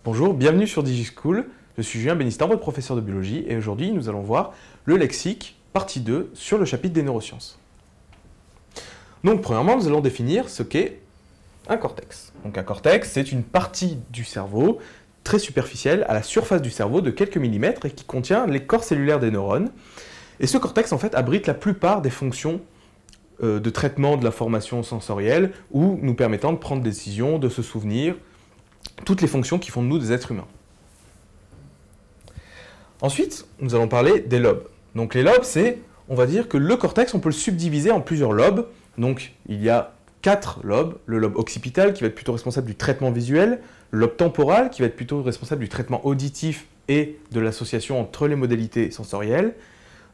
Bonjour, bienvenue sur DigiSchool. Je suis Julien Bénistin, votre professeur de biologie, et aujourd'hui nous allons voir le lexique, partie 2, sur le chapitre des neurosciences. Donc premièrement, nous allons définir ce qu'est un cortex. Donc un cortex, c'est une partie du cerveau très superficielle, à la surface du cerveau de quelques millimètres, et qui contient les corps cellulaires des neurones. Et ce cortex, en fait, abrite la plupart des fonctions de traitement de l'information sensorielle, ou nous permettant de prendre des décisions, de se souvenir, toutes les fonctions qui font de nous des êtres humains. Ensuite, nous allons parler des lobes. Donc les lobes, c'est, on va dire que le cortex, on peut le subdiviser en plusieurs lobes. Donc il y a 4 lobes. Le lobe occipital qui va être plutôt responsable du traitement visuel, le lobe temporal qui va être plutôt responsable du traitement auditif et de l'association entre les modalités sensorielles,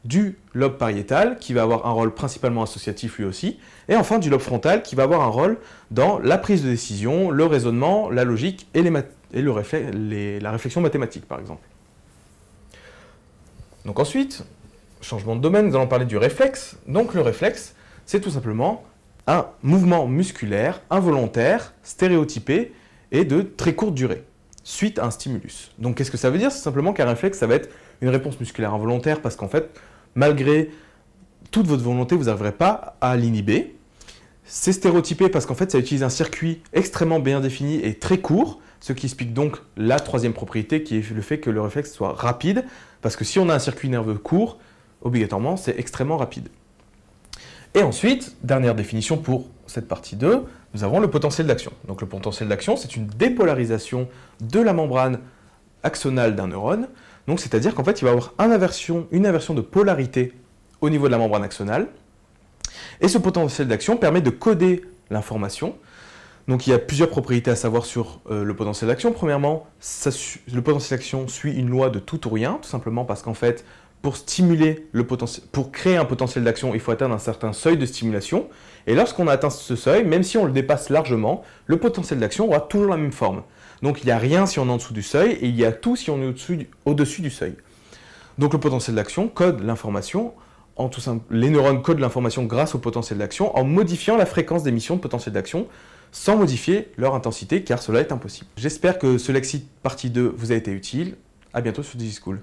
du lobe pariétal qui va avoir un rôle principalement associatif lui aussi, et enfin du lobe frontal qui va avoir un rôle dans la prise de décision, le raisonnement, la logique et, la réflexion mathématique par exemple. Donc ensuite, changement de domaine, nous allons parler du réflexe. Donc le réflexe, c'est tout simplement un mouvement musculaire involontaire, stéréotypé et de très courte durée, suite à un stimulus. Donc qu'est-ce que ça veut dire? C'est simplement qu'un réflexe, ça va être une réponse musculaire involontaire parce qu'en fait, malgré toute votre volonté, vous n'arriverez pas à l'inhiber. C'est stéréotypé parce qu'en fait, ça utilise un circuit extrêmement bien défini et très court, ce qui explique donc la troisième propriété qui est le fait que le réflexe soit rapide, parce que si on a un circuit nerveux court, obligatoirement, c'est extrêmement rapide. Et ensuite, dernière définition pour cette partie 2, nous avons le potentiel d'action. Donc le potentiel d'action, c'est une dépolarisation de la membrane axonale d'un neurone. Donc c'est-à-dire qu'en fait, il va y avoir une inversion de polarité au niveau de la membrane axonale. Et ce potentiel d'action permet de coder l'information. Donc il y a plusieurs propriétés à savoir sur le potentiel d'action. Premièrement, le potentiel d'action suit une loi de tout ou rien, tout simplement parce qu'en fait, pour créer un potentiel d'action, il faut atteindre un certain seuil de stimulation. Et lorsqu'on a atteint ce seuil, même si on le dépasse largement, le potentiel d'action aura toujours la même forme. Donc il n'y a rien si on est en dessous du seuil, et il y a tout si on est au-dessus du seuil. Donc le potentiel d'action code l'information, les neurones codent l'information grâce au potentiel d'action en modifiant la fréquence d'émission de potentiel d'action sans modifier leur intensité, car cela est impossible. J'espère que ce lexique partie 2 vous a été utile. À bientôt sur DigiSchool.